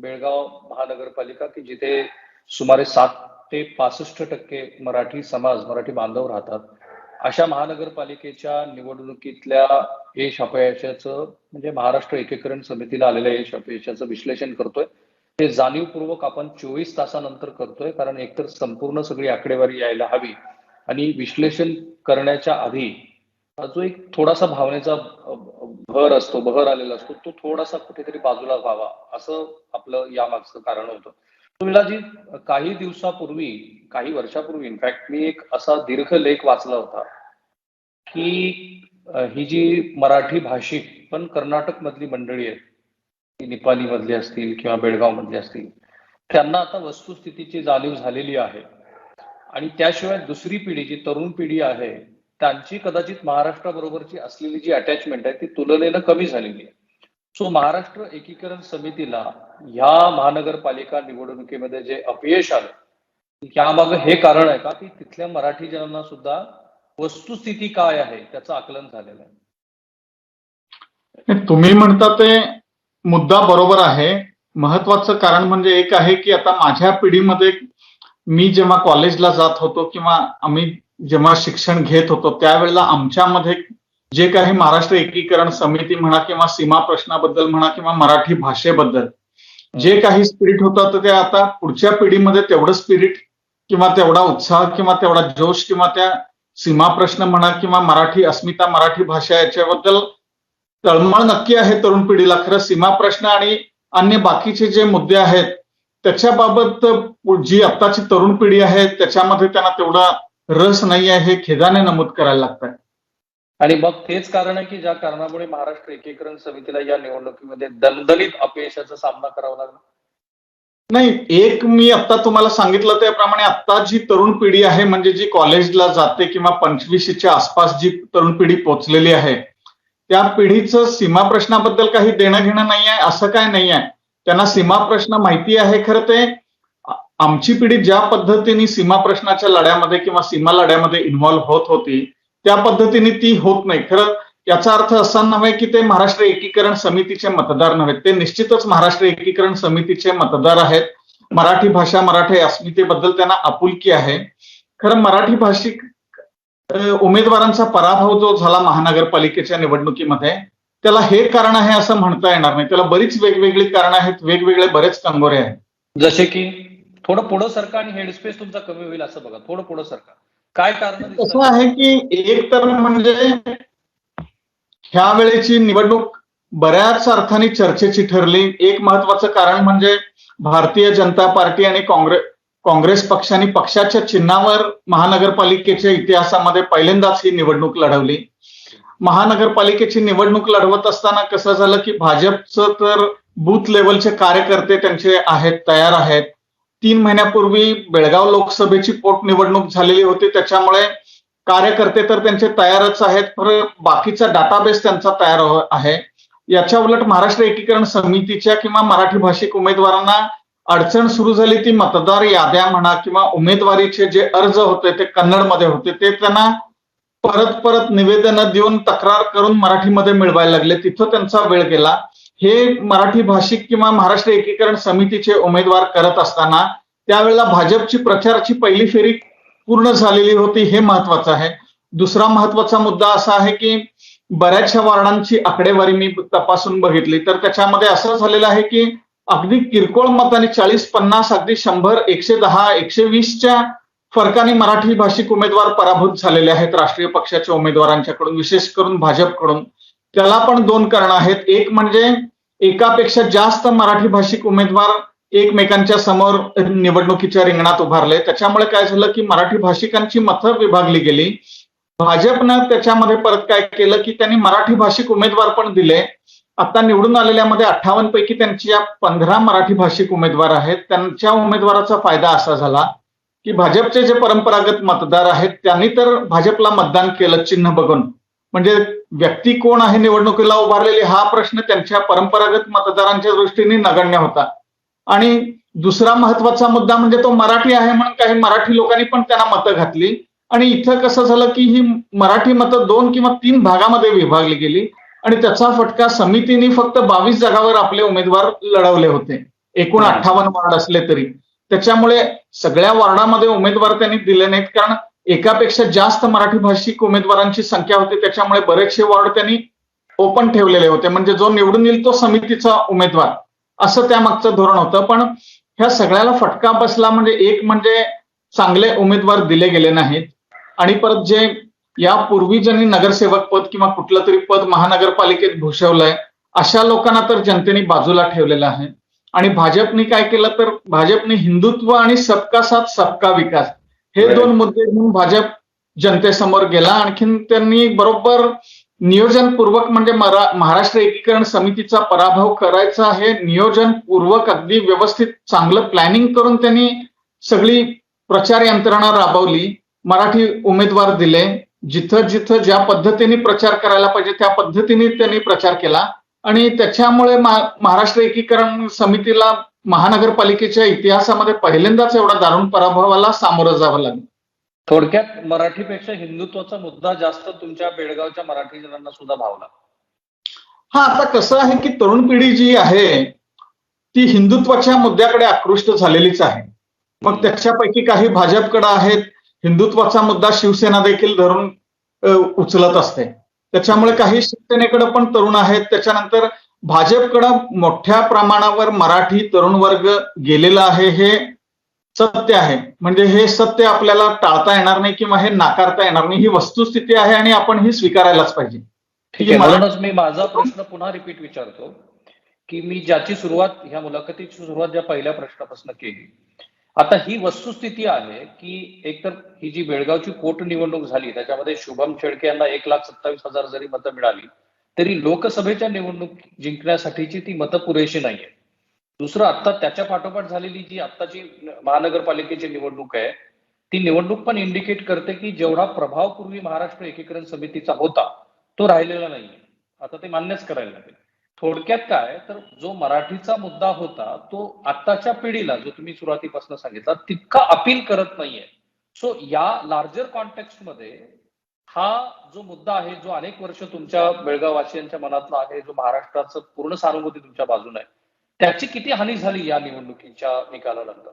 बेळगाव महानगरपालिका की जिथे सुमारे 7 ते 65% मराठी समाज, मराठी बांधव राहतात. अशा महानगरपालिकेच्या निवडणुकीतल्या यश अपयशाचं म्हणजे महाराष्ट्र एकीकरण समितीला आलेल्या यश अपयशाचं विश्लेषण करतोय. ते जाणीवपूर्वक आपण 24 तासानंतर करतोय, कारण एकतर संपूर्ण सगळी आकडेवारी यायला हवी आणि विश्लेषण करण्याच्या आधी जो एक थोडासा भावनेचा बहर आलेला असतो, तो थोडासा कुठेतरी बाजूला व्हावा, असं आपलं यामागचं कारण होतं. विलाजी, काही दिवसापूर्वी, काही वर्षापूर्वी इनफॅक्ट मी एक असा दीर्घ लेख वाचला होता की ही जी मराठी भाषिक पण कर्नाटक मधली मंडळी आहेत, ती निपाणी मधली असतील किंवा बेळगाव मधली असतील, त्यांना आता वस्तुस्थितीची जाणीव झालेली आहे आणि त्याशिवाय दुसरी पिढी, जी तरुण पिढी आहे, त्यांची कदाचित महाराष्ट्राबरोबरची असलेली जी अटॅचमेंट आहे ती तुलनेनं कमी झालेली आहे. सो महाराष्ट्र एकीकरण समितीला ह्या महानगरपालिका निवडणुकीमध्ये जे अपयश आलं, यामागे हे कारण आहे का की तिथल्या मराठी जनांना सुद्धा वस्तुस्थिती काय आहे त्याचं आकलन झालेलं आहे? तुम्ही म्हणता ते मुद्दा बरोबर आहे. महत्वाचं कारण म्हणजे एक आहे की आता माझ्या पिढीमध्ये मी जेव्हा कॉलेजला जात होतो किंवा आम्ही जेव्हा शिक्षण घेत होतो त्यावेळेला आमच्यामध्ये जे काही महाराष्ट्र एकीकरण समिती म्हणा किंवा सीमा प्रश्नाबद्दल म्हणा किंवा मराठी भाषेबद्दल जे काही स्पिरिट होतं तर ते आता पुढच्या पिढीमध्ये तेवढं स्पिरिट किंवा तेवढा उत्साह किंवा तेवढा जोश किंवा त्या सीमा प्रश्न म्हणा किंवा मराठी अस्मिता, मराठी भाषा याच्याबद्दल तळमळ नक्की आहे तरुण पिढीला. खरं सीमा प्रश्न आणि अन्य बाकीचे जे मुद्दे आहेत त्याच्याबाबत जी आत्ताची तरुण पिढी आहे त्याच्यामध्ये त्यांना तेवढा रस नाही आहे, हे खेदाने नमूद करायला लागतंय. आणि मग तेच कारण आहे की ज्या कारणामुळे महाराष्ट्र एकीकरण समितीला या निवडणुकीमध्ये दणदणीत अपयशाचा सामना करावा लागला. नाही, एक मी आता तुम्हाला सांगितलं त्याप्रमाणे आता जी तरुण पिढी आहे म्हणजे जी कॉलेजला जाते किंवा 25च्या आसपास जी तरुण पिढी पोहोचलेली आहे त्या पिढीचं सीमा प्रश्नाबद्दल काही देणं घेणं नाही आहे असं काय नाही आहे. त्यांना सीमा प्रश्न माहिती आहे. खरं ते आमची पिढी ज्या पद्धतीने सीमा प्रश्नाच्या लढ्यामध्ये किंवा सीमा लढ्यामध्ये इन्व्हॉल्व्ह होत होती त्या पद्धतीने ती होत नाही. खरं याचा अर्थ असा नव्हे की ते महाराष्ट्र एकीकरण समितीचे मतदार नव्हे, ते निश्चितच महाराष्ट्र एकीकरण समितीचे मतदार आहेत. मराठी भाषा, मराठी अस्मितेबद्दल त्यांना आपुलकी आहे. खरं मराठी भाषिक उमेदवारांचा पराभव जो झाला महानगरपालिकेच्या निवडणुकीमध्ये त्याला हे कारण आहे असं म्हणता येणार नाही. त्याला बरीच वेगवेगळी कारण आहेत, वेगवेगळे बरेच कंगोरे आहेत. जसे की थोडं पुढं सरका आणि हेडस्पेस तुमचा कमी होईल असं बघा, थोडं पुढं सरका. काय कारण असं आहे की एक तर म्हणजे ह्या वेळेची निवडणूक बऱ्याच अर्थाने चर्चेची ठरली. एक महत्वाचं कारण म्हणजे भारतीय जनता पार्टी आणि काँग्रेस पक्षाने पक्षाच्या चिन्हावर महानगरपालिकेच्या इतिहासामध्ये पहिल्यांदाच ही निवडणूक लढवली. महानगरपालिकेची निवडणूक लढवत असताना कसं झालं की भाजपचं तर बूथ लेवलचे कार्यकर्ते त्यांचे आहेत, तयार आहेत. 3 महिन्यापूर्वी बेळगाव लोकसभेची पोटनिवडणूक झालेली होती, त्याच्यामुळे कार्यकर्ते तर त्यांचे तयारच आहेत, पण बाकीचा डाटाबेस त्यांचा तयार आहे. याच्या उलट महाराष्ट्र एकीकरण समितीच्या किंवा मराठी भाषिक उमेदवारांना अडचण सुरू झाली ती मतदार याद्या म्हणा किंवा उमेदवारीचे जे अर्ज होते ते कन्नडमध्ये होते, ते त्यांना परत निवेदन देऊन तक्रार करून मराठीमध्ये मिळवायला लागले. तिथं त्यांचा वेळ गेला. हे मराठी भाषिक किंवा महाराष्ट्र एकीकरण समितीचे उमेदवार करत असताना त्यावेळेला भाजपची प्रचाराची पहिली फेरी पूर्ण झालेली होती, हे महत्वाचं आहे. दुसरा महत्वाचा मुद्दा असा आहे की बऱ्याचशा वार्डांची आकडेवारी मी तपासून बघितली तर त्याच्यामध्ये असं झालेलं आहे की अगदी किरकोळ मतांनी 40-50, अगदी 100, 110, 120च्या फरकाने मराठी भाषिक उमेदवार पराभूत झालेले आहेत राष्ट्रीय पक्षाच्या उमेदवारांच्याकडून, विशेष करून भाजपकडून. त्याला पण 2 कारण आहेत. एक म्हणजे एकापेक्षा जास्त मराठी भाषिक उमेदवार एकमेकांच्या समोर निवडणुकीच्या रिंगणात उभारले. त्याच्यामुळे काय झालं की मराठी भाषिकांची मतं विभागली गेली. भाजपनं त्याच्यामध्ये परत काय केलं की त्यांनी मराठी भाषिक उमेदवार पण दिले. आता निवडून आलेल्यामध्ये 58 पैकी त्यांच्या 15 मराठी भाषिक उमेदवार आहेत. त्यांच्या उमेदवाराचा फायदा असा झाला की भाजपचे जे परंपरागत मतदार आहेत त्यांनी तर भाजपला मतदान केलं चिन्ह बघून, म्हणजे व्यक्ती कोण आहे निवडणुकीला उभारलेली हा प्रश्न त्यांच्या परंपरागत मतदारांच्या दृष्टीने नगण्य होता. आणि दुसरा महत्वाचा मुद्दा म्हणजे तो मराठी आहे म्हणून काही मराठी लोकांनी पण त्यांना मतं घातली. आणि इथं कसं झालं की ही मराठी मतं 2 किंवा 3 भागामध्ये विभागली गेली आणि त्याचा फटका समितीने फक्त 22 जागावर आपले उमेदवार लढवले होते. एकूण 58 वार्ड असले तरी. त्याच्यामुळे सगळ्या वॉर्डामध्ये उमेदवार त्यांनी दिले नाहीत, कारण एकापेक्षा जास्त मराठी भाषिक उमेदवारांची संख्या होती. त्याच्यामुळे बरेचसे वॉर्ड त्यांनी ओपन ठेवलेले होते, म्हणजे जो निवडून येईल तो समितीचा उमेदवार, असं त्यामागचं धोरण होतं. पण ह्या सगळ्याला फटका बसला म्हणजे एक म्हणजे चांगले उमेदवार दिले गेले नाहीत, आणि परत जे यापूर्वी ज्यांनी नगरसेवक पद किंवा कुठलं तरी पद महानगरपालिकेत भूषवलंय अशा लोकांना तर जनतेने बाजूला ठेवलेलं आहे. आणि भाजपने काय केलं तर भाजपने हिंदुत्व आणि सबका साथ सबका विकास हे दोन मुद्दे घेऊन भाजप जनतेसमोर गेला. आणखीन त्यांनी बरोबर नियोजनपूर्वक म्हणजे महाराष्ट्र एकीकरण समितीचा पराभव करायचा हे नियोजनपूर्वक अगदी व्यवस्थित चांगलं प्लॅनिंग करून त्यांनी सगळी प्रचार यंत्रणा राबवली, मराठी उमेदवार दिले, जिथं जिथं ज्या पद्धतीने प्रचार करायला पाहिजे त्या पद्धतीने त्यांनी प्रचार केला. आणि त्याच्यामुळे महाराष्ट्र एकीकरण समितीला महानगरपालिकेच्या इतिहासामध्ये पहिल्यांदाच एवढा दारुण पराभवाला सामोरं जावं लागलं. थोडक्यात मराठीपेक्षा हिंदुत्वाचा मुद्दा जास्त तुमच्या बेळगावच्या मराठी जनांना सुद्धा भावला. हा, आता कसं आहे की तरुण पिढी जी आहे ती हिंदुत्वाच्या मुद्द्याकडे आकृष्ट झालेलीच आहे. मग त्याच्यापैकी काही भाजपकडे आहेत, हिंदुत्वाचा मुद्दा शिवसेना देखील धरून उचलत असते. त्याच्यामुळे काही शिवसेनेकडे पण तरुण आहेत. त्याच्यानंतर भाजपकडे मोठ्या प्रमाणावर मराठी तरुण वर्ग गेलेला आहे, हे सत्य आहे. म्हणजे हे सत्य आपल्याला टाळता येणार नाही किंवा हे नाकारता येणार नाही, ही वस्तुस्थिती आहे आणि आपण ही स्वीकारायलाच पाहिजे. ठीक आहे, म्हणूनच मी माझा प्रश्न पुन्हा रिपीट विचारतो की मी ज्याची सुरुवात ह्या मुलाखतीची सुरुवात ज्या पहिल्या प्रश्नापासून केली, आता ही वस्तुस्थिती आहे की एकतर ही जी बेळगावची पोटनिवडणूक झाली त्याच्यामध्ये शुभम शेळके यांना 1,27,000 जरी मतं मिळाली तरी लोकसभेच्या निवडणूक जिंकण्यासाठीची ती मतं पुरेशी नाहीये. दुसरं, आता त्याच्या पाठोपाठ झालेली जी आत्ताची महानगरपालिकेची निवडणूक आहे ती निवडणूक पण इंडिकेट करते की जेवढा प्रभाव पूर्वी महाराष्ट्र एकीकरण समितीचा होता तो राहिलेला नाहीये. आता ते मान्यच करायला लागेल. थोडक्यात काय तर जो मराठीचा मुद्दा होता तो आत्ताच्या पिढीला, जो तुम्ही सुरुवातीपासून सांगितला, तितका अपील करत नाहीये. सो या लार्जर कॉन्टेक्स्ट मध्ये हा जो मुद्दा आहे, जो अनेक वर्ष तुमच्या बेळगाववासियांच्या मनातला आहे, जो महाराष्ट्राचं पूर्ण सहानुभूती तुमच्या बाजूने आहे, त्याची किती हानी झाली या निवडणुकीच्या निकालानंतर?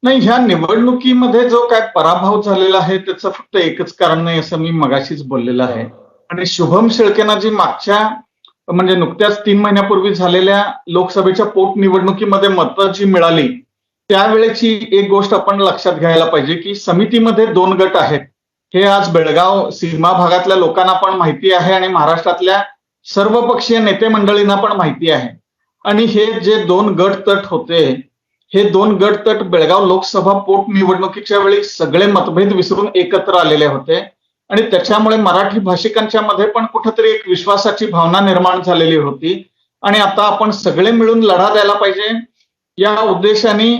नाही, ह्या निवडणुकीमध्ये जो काय पराभव झालेला आहे त्याचं फक्त एकच कारण नाही, असं मी मगाशीच बोललेलं आहे. आणि शुभम शेळकेंना जी मागच्या म्हणजे नुकत्याच 3 महिन्यापूर्वी झालेल्या लोकसभेच्या पोटनिवडणुकीमध्ये मतं जी मिळाली त्यावेळेची एक गोष्ट आपण लक्षात घ्यायला पाहिजे की समितीमध्ये 2 गट आहेत. हे आज बेळगाव सीमा भागातल्या लोकांना पण माहिती आहे आणि महाराष्ट्रातल्या सर्वपक्षीय नेते मंडळींना पण माहिती आहे. आणि हे जे 2 गट तट होते, हे 2 गट तट बेळगाव लोकसभा पोटनिवडणुकीच्या वेळी सगळे मतभेद विसरून एकत्र आलेले होते. आणि त्याच्यामुळे मराठी भाषिकांच्या मध्ये पण कुठेतरी एक विश्वासाची भावना निर्माण झालेली होती. आणि आता आपण सगळे मिळून लढा द्यायला पाहिजे या उद्देशाने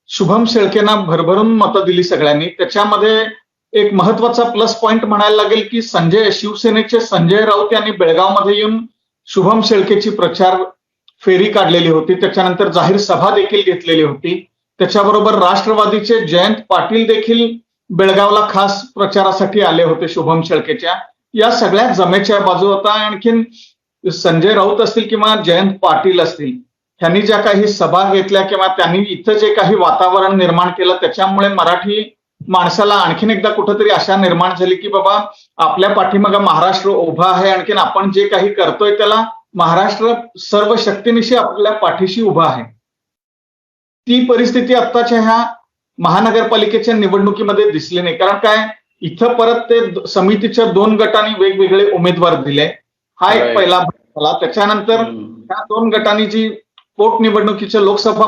शुभम शेळकेंना भरभरून मतं दिली सगळ्यांनी. त्याच्यामध्ये एक महत्वाचा प्लस पॉइंट म्हणायला लागेल की शिवसेनेचे संजय राऊत यांनी बेळगावमध्ये येऊन शुभम शेळकेची प्रचार फेरी काढलेली होती. त्याच्यानंतर जाहीर सभा देखील घेतलेली होती. त्याच्याबरोबर राष्ट्रवादीचे जयंत पाटील देखील बेळगावला खास प्रचारासाठी आले होते शुभम शेळकेच्या. या सगळ्या जमेच्या बाजू होता. आणखीन संजय राऊत असतील किंवा जयंत पाटील असतील, ह्यांनी ज्या काही सभा घेतल्या किंवा त्यांनी इथं जे काही वातावरण निर्माण केलं त्याच्यामुळे मराठी माणसाला आणखीन एकदा कुठंतरी आशा निर्माण झाली की बाबा आपल्या पाठीमागे महाराष्ट्र उभा आहे. आणखीन आपण जे काही करतोय त्याला महाराष्ट्र सर्व शक्तीनिशी आपल्या पाठीशी उभा आहे. ती परिस्थिती आत्ताच्या ह्या महानगरपालिकेच्या निवडणुकीमध्ये दिसली नाही. कारण काय, इथं परत ते समितीच्या 2 गटांनी वेगवेगळे उमेदवार दिले. हा एक पहिला भाग झाला. त्याच्यानंतर ह्या 2 गटांनी जी पोटनिवडणुकीच्या लोकसभा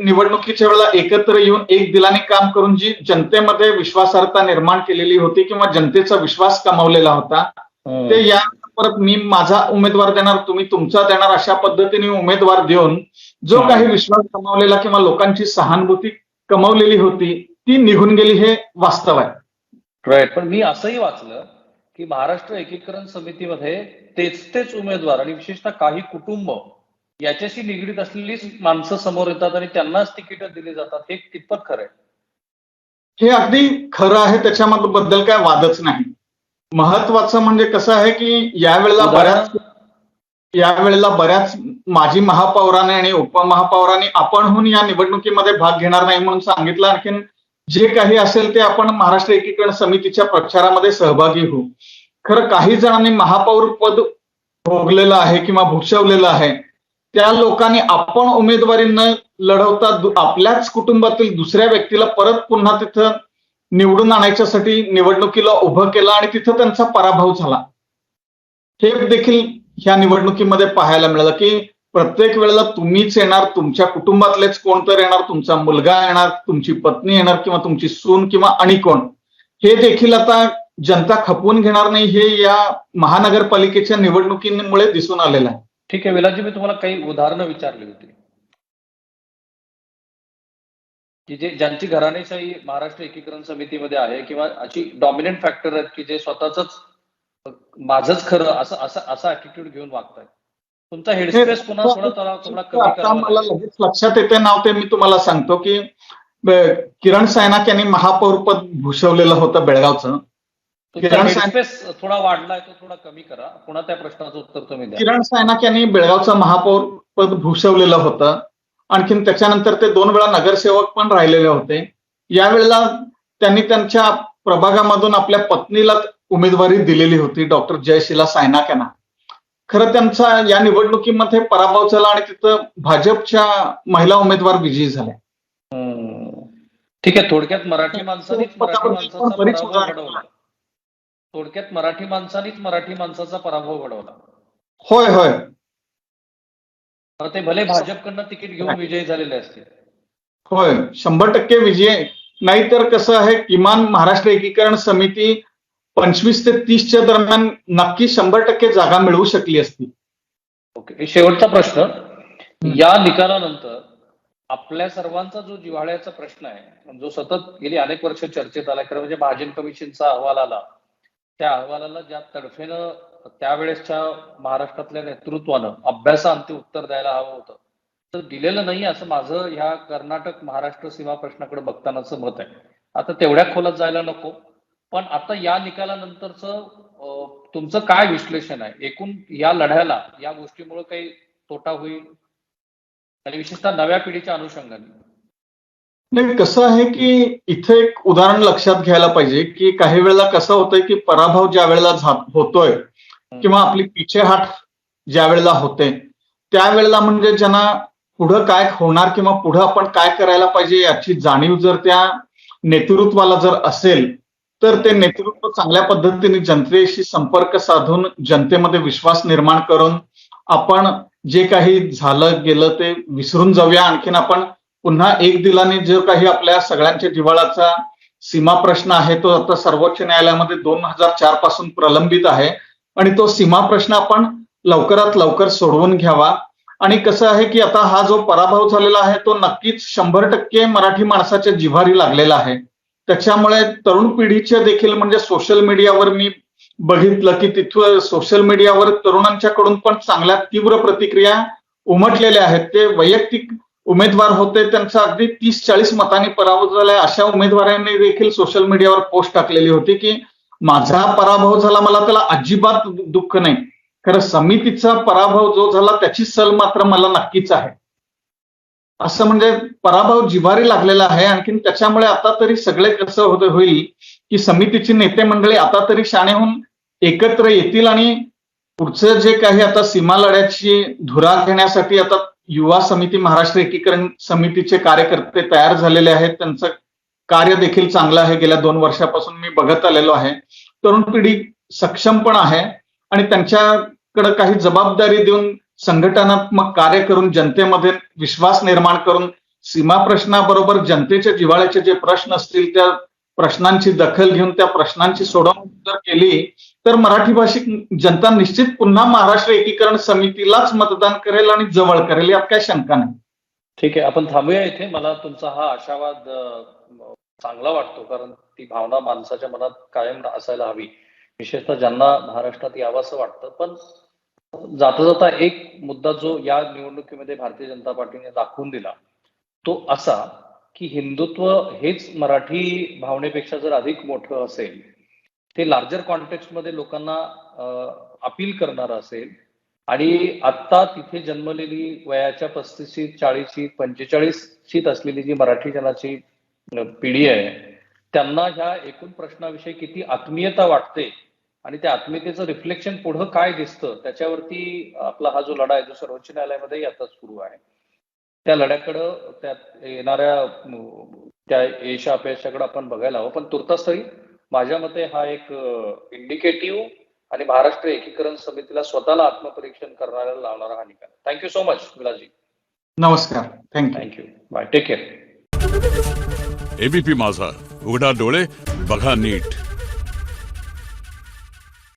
निवडणुकीच्या वेळेला एकत्र येऊन एक दिलाने काम करून जी जनतेमध्ये विश्वासार्हता निर्माण केलेली होती किंवा जनतेचा विश्वास कमावलेला होता, ते या परत मी माझा उमेदवार देणार, तुम्ही तुमचा देणार, अशा पद्धतीने उमेदवार देऊन जो काही विश्वास कमावलेला किंवा लोकांची सहानुभूती कमावलेली होती ती निघून गेली, हे वास्तव आहे. राईट. पण मी असंही वाचलं की महाराष्ट्र एकीकरण समितीमध्ये तेच उमेदवार आणि विशेषतः काही कुटुंब याच्याशी निगडीत असलेली माणसं समोर येतात आणि त्यांनाच तिकीट दिली जातात. हे कितपत खरं आहे? हे अगदी खरं आहे, त्याच्याबद्दल काय वादच नाही. महत्वाचं म्हणजे कसं आहे की यावेळेला बऱ्याच यावेळेला बऱ्याच माजी महापौराने आणि उपमहापौरांनी आपणहून या निवडणुकीमध्ये भाग घेणार नाही म्हणून सांगितलं. आणखीन जे काही असेल ते आपण महाराष्ट्र एकीकरण समितीच्या प्रचारामध्ये सहभागी होऊ. खरं काही जणांनी महापौर पद भोगलेलं आहे किंवा भूषवलेलं आहे, त्या लोकांनी आपण उमेदवारी न लढवता आपल्याच कुटुंबातील दुसऱ्या व्यक्तीला परत पुन्हा तिथं निवडून आणायच्यासाठी निवडणुकीला उभं केलं आणि तिथं त्यांचा पराभव झाला. हे देखील ह्या निवडणुकीमध्ये पाहायला मिळालं की प्रत्येक वेळेला तुम्हीच येणार, तुमच्या कुटुंबातलेच कोणतर येणार, तुमचा मुलगा येणार, तुमची पत्नी येणार किंवा तुमची सून किंवा आणि कोण, हे देखील आता जनता खपवून घेणार नाही, हे या महानगरपालिकेच्या निवडणुकीमुळे दिसून आलेलं आहे. ठीक आहे विलासजी, मी तुम्हाला काही उदाहरणं विचारली होती की ज्यांची घराणेशाही महाराष्ट्र एकीकरण समितीमध्ये आहे किंवा अशी डॉमिनंट फॅक्टर आहेत की जे स्वतःच माझंच खरं असं असं असा ऍटिट्यूड घेऊन वागतायत. तुमचा हेडस्पेस पुन्हा थोडा कमी आता मला लगेच लक्षात येते नाव, ते मी तुम्हाला सांगतो की किरण सायनाक यांनी महापौर पद भूषवलेलं होतं बेळगावचं. हेडस्पेस थोडा वाढलाय, तो थोडा कमी करा. पुन्हा त्या प्रश्नाचं उत्तर तुम्ही द्या. किरण सायनाक यांनी बेळगावचं महापौर पद भूषवलेलं होतं. आणखीन त्याच्यानंतर ते 2 वेळा नगरसेवक पण राहिलेले होते. यावेळेला त्यांनी त्यांच्या प्रभागामधून आपल्या पत्नीला उमेदवारी दिलेली होती, डॉक्टर जयशीला सायनाक यांना. खरं त्यांचा या निवडणुकीमध्ये पराभव झाला आणि तिथं भाजपच्या महिला उमेदवार विजयी झाल्या. ठीक आहे, थोडक्यात मराठी माणसाचा पराभव घडवला. होय होय, ते भले भाजपकडनं तिकीट घेऊन विजयी झालेले असतील. होय, 100% विजय. नाहीतर कसं आहे, किमान महाराष्ट्र एकीकरण समिती 25 ते 30च्या दरम्यान नक्की 100% जागा मिळवू शकली असती. ओके, शेवटचा प्रश्न. या निकालानंतर आपल्या सर्वांचा जो जिव्हाळ्याचा प्रश्न आहे, जो सतत गेली अनेक वर्ष चर्चेत आला, खरं म्हणजे महाजन कमिशनचा अहवाल आला, त्या अहवालाला ज्या तडफेनं त्यावेळेसच्या महाराष्ट्रातल्या नेतृत्वानं अभ्यासाअंती उत्तर द्यायला हवं होतं, तर दिलेलं नाही असं माझं ह्या कर्नाटक महाराष्ट्र सीमा प्रश्नाकडे बघतानाचं मत आहे. आता तेवढ्या खोलात जायला नको, पण आता या निकालानंतरचं तुमचं काय विश्लेषण आहे? एकूण या लढ्याला या गोष्टीमुळे काही तोटा होईल आणि विशेषतः नव्या पिढीच्या अनुषंगाने? नाही, कसं आहे की इथे एक उदाहरण लक्षात घ्यायला पाहिजे की काही वेळेला कसं होतंय की पराभव ज्या वेळेला होतोय किंवा आपली पिछेहाट ज्या वेळेला होते, त्यावेळेला म्हणजे ज्यांना पुढं काय होणार किंवा पुढं आपण काय करायला पाहिजे याची जाणीव जर त्या नेतृत्वाला जर असेल, तर ते नेतृत्व चांगल्या पद्धतीने जनतेशी संपर्क साधून जनतेमध्ये विश्वास निर्माण करून आपण जे काही झालं गेलं ते विसरून जाऊया. आणखीन आपण पुन्हा एक दिलाने जो काही आपल्या सगळ्यांच्या जिव्हाळ्याचा सीमा प्रश्न आहे, तो आता सर्वोच्च न्यायालयामध्ये 2004 पासून प्रलंबित आहे आणि तो सीमा प्रश्न आपण लवकरात लवकर सोडवून घ्यावा. आणि कसं आहे की आता हा जो पराभव झालेला आहे तो नक्कीच 100% मराठी माणसाच्या जिव्हारी लागलेला आहे. त्याच्यामुळे तरुण पिढीच्या देखील म्हणजे सोशल मीडियावर मी बघितलं की तिथं सोशल मीडियावर तरुणांच्याकडून पण चांगल्या तीव्र प्रतिक्रिया उमटलेल्या आहेत. ते वैयक्तिक उमेदवार होते, त्यांचा अगदी 30-40 मतांनी पराभव झालाय, अशा उमेदवारांनी देखील सोशल मीडियावर पोस्ट टाकलेली होती की माझा पराभव झाला, मला त्याला अजिबात दुःख नाही, खरं समितीचा पराभव जो झाला त्याची सल मात्र मला नक्कीच आहे. असं म्हणजे पराभव जिव्हारी लागलेला आहे. आणखीन त्याच्यामुळे आता तरी सगळे कसं होईल की समितीची नेते मंडळी आता तरी शाणे होऊन एकत्र येतील आणि पुढचं जे काही आता सीमा लढ्याची धुरा घेण्यासाठी आता युवा समिती, महाराष्ट्र एकीकरण समितीचे कार्यकर्ते तयार झालेले आहेत. त्यांचं कार्य देखील चांगलं आहे, गेल्या 2 वर्षापासून मी बघत आलेलो आहे. तरुण पिढी सक्षम पण आहे आणि त्यांच्याकडे काही जबाबदारी देऊन संघटनात्मक कार्य करून जनतेमध्ये विश्वास निर्माण करून सीमा प्रश्नाबरोबर जनतेच्या जिव्हाळ्याचे जे प्रश्न असतील त्या प्रश्नांची दखल घेऊन त्या प्रश्नांची सोडवणूक जर केली तर मराठी भाषिक जनता निश्चित पुन्हा महाराष्ट्र एकीकरण समितीलाच मतदान करेल आणि जवळ करेल, यात काही शंका नाही. ठीक आहे, आपण थांबूया इथे. मला तुमचा हा आशावाद चांगला वाटतो, कारण ती भावना माणसाच्या मनात कायम असायला हवी, विशेषतः ज्यांना महाराष्ट्रात यावंसं वाटतं. पण जाता जाता एक मुद्दा जो या निवडणुकीमध्ये भारतीय जनता पार्टीने दाखवून दिला तो असा की हिंदुत्व हेच मराठी भावनेपेक्षा जर अधिक मोठं असेल, ते लार्जर कॉन्टेक्स्ट मध्ये लोकांना अपील करणारं असेल, आणि आत्ता तिथे जन्मलेली वयाच्या 35शी 40शी 45शीत असलेली जी मराठी जनाची पिढी आहे, त्यांना ह्या एकूण प्रश्नाविषयी किती आत्मीयता वाटते आणि त्या आत्मीयतेचं रिफ्लेक्शन पुढं काय दिसतं त्याच्यावरती आपला हा जो लढा आहे, जो सर्वोच्च न्यायालयामध्ये आता सुरू आहे, त्या लढ्याकडं त्यात येणाऱ्या त्या यश अपयशाकडे आपण बघायला हवं. पण तुर्तास्थळी माझ्या मते हा एक इंडिकेटिव्ह आणि महाराष्ट्र एकीकरण समितीला स्वतःला आत्मपरीक्षण करणाऱ्याला लावणारा हा निकाल. Thank you so much Vilasji. नमस्कार. Thank you. Thank you. Bye. Take care. ABP Majha, उघडा डोळे बघा नीट.